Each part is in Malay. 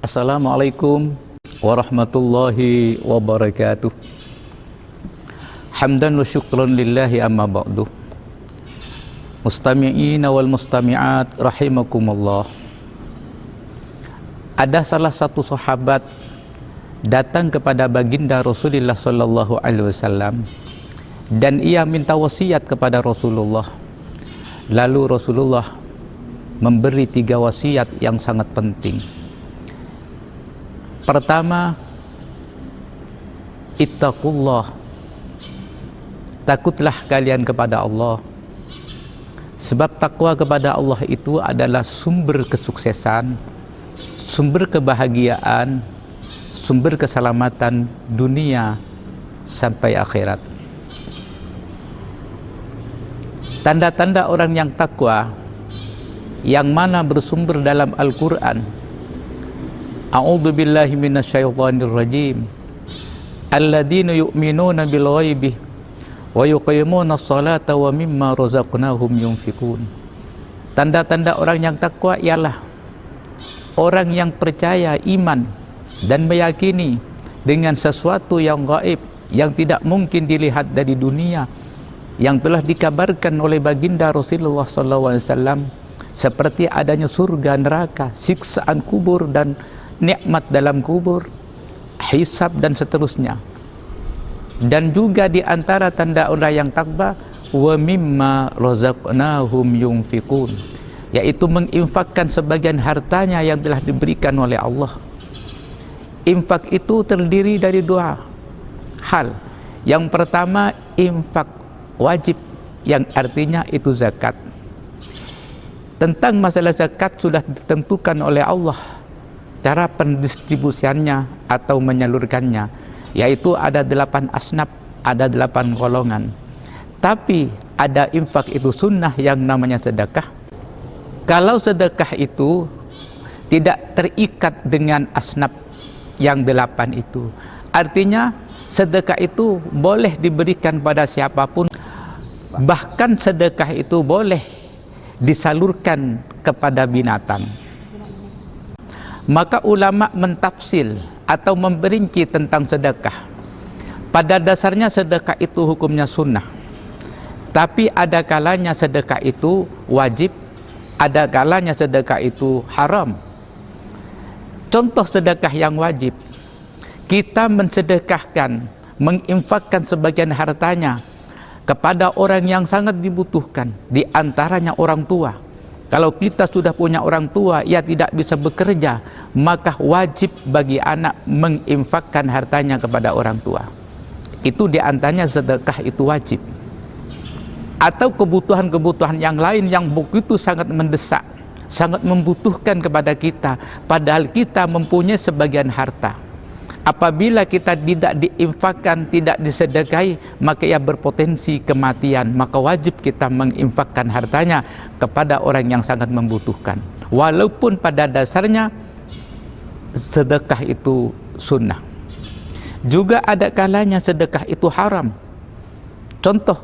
Assalamualaikum warahmatullahi wabarakatuh. Hamdan wa syukran lillahi amma ba'du. Mustami'ina wal mustami'at rahimakumullah. Ada salah satu sahabat datang kepada baginda Rasulullah sallallahu alaihi wasallam dan ia minta wasiat kepada Rasulullah. Lalu Rasulullah memberi 3 wasiat yang sangat penting. Pertama, ittaqullah, takutlah kalian kepada Allah, sebab takwa kepada Allah itu adalah sumber kesuksesan, sumber kebahagiaan, sumber keselamatan dunia sampai akhirat. Tanda-tanda orang yang takwa yang mana bersumber dalam Al-Quran. A'udzu billahi minasyaitonir rajim. Alladzina yu'minuna bil ghaibi wa yuqimuna sholata wa mimma razaqnahum yunfikun. Tanda-tanda orang yang takwa ialah orang yang percaya, iman dan meyakini dengan sesuatu yang gaib, yang tidak mungkin dilihat dari dunia, yang telah dikabarkan oleh baginda Rasulullah SAW, seperti adanya surga, neraka, siksaan kubur dan nikmat dalam kubur, hisab dan seterusnya. Dan juga di antara tanda orang yang takwa, wa mimma razaqnahum yunfikun, yaitu menginfakkan sebagian hartanya yang telah diberikan oleh Allah. Infak itu terdiri dari 2 hal. Yang pertama, infak wajib, yang artinya itu zakat. Tentang masalah zakat sudah ditentukan oleh Allah cara pendistribusiannya atau menyalurkannya, yaitu ada 8 asnaf, ada 8 golongan. Tapi ada infak itu sunnah yang namanya sedekah. Kalau sedekah itu tidak terikat dengan asnaf yang 8 itu, artinya sedekah itu boleh diberikan pada siapapun, bahkan sedekah itu boleh disalurkan kepada binatang. Maka ulama mentafsil atau memperinci tentang sedekah. Pada dasarnya sedekah itu hukumnya sunnah, tapi ada kalanya sedekah itu wajib, ada kalanya sedekah itu haram. Contoh sedekah yang wajib, kita mensedekahkan, menginfakkan sebagian hartanya kepada orang yang sangat dibutuhkan, di antaranya orang tua. Kalau kita sudah punya orang tua, ia tidak bisa bekerja, maka wajib bagi anak menginfakkan hartanya kepada orang tua. Itu diantaranya sedekah itu wajib. Atau kebutuhan-kebutuhan yang lain yang begitu sangat mendesak, sangat membutuhkan kepada kita, padahal kita mempunyai sebagian harta. Apabila kita tidak diinfakkan, tidak disedekahi, maka ia berpotensi kematian. Maka wajib kita menginfakkan hartanya kepada orang yang sangat membutuhkan, walaupun pada dasarnya sedekah itu sunnah. Juga ada kalanya sedekah itu haram. Contoh,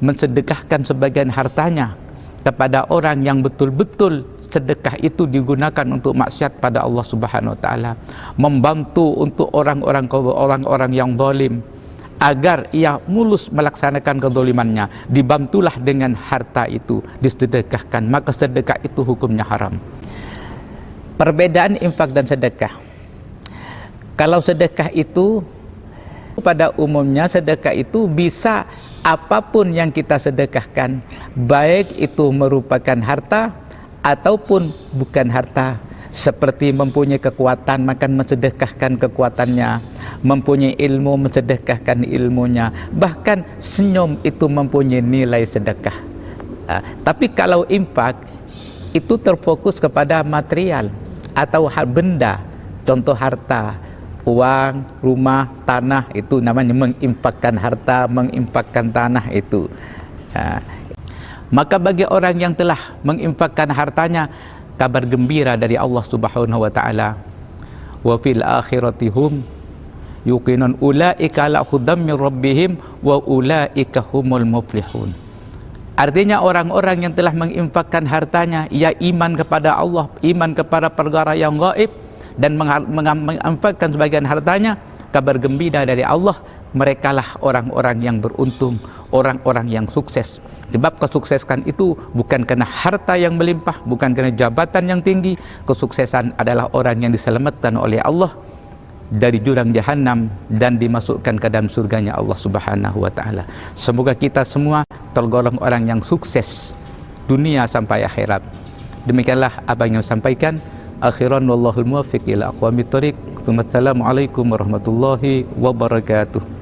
mensedekahkan sebagian hartanya kepada orang yang betul-betul sedekah itu digunakan untuk maksiat pada Allah Subhanahu wa taala, membantu untuk orang-orang yang zalim agar ia mulus melaksanakan kezalimannya, dibantulah dengan harta itu, disedekahkan, maka sedekah itu hukumnya haram. Perbedaan infak dan sedekah. Kalau sedekah itu pada umumnya sedekah itu bisa apapun yang kita sedekahkan, baik itu merupakan harta ataupun bukan harta, seperti mempunyai kekuatan maka mensedekahkan kekuatannya, mempunyai ilmu mensedekahkan ilmunya, bahkan senyum itu mempunyai nilai sedekah. Tapi kalau infak itu terfokus kepada material atau benda, contoh harta, uang, rumah, tanah, itu namanya menginfakkan harta, menginfakkan tanah itu. Maka bagi orang yang telah menginfakkan hartanya, kabar gembira dari Allah Subhanahu wa taala. Wa fil akhirati hum yuqinun ulaika la hudam min rabbihim wa ulaika humul muflihun. Artinya orang-orang yang telah menginfakkan hartanya, ia iman kepada Allah, iman kepada perkara yang gaib, dan menginfakkan sebagian hartanya, kabar gembira dari Allah, merekalah orang-orang yang beruntung, orang-orang yang sukses. Sebab kesuksesan itu bukan karena harta yang melimpah, bukan karena jabatan yang tinggi. Kesuksesan adalah orang yang diselamatkan oleh Allah dari jurang jahanam dan dimasukkan ke dalam surganya Allah Subhanahu wa taala. Semoga kita semua tergolong orang yang sukses dunia sampai akhirat. Demikianlah apa yang saya sampaikan. Akhiran wallahul muwaffiq ila aqwamit thoriq. Assalamualaikum warahmatullahi wabarakatuh.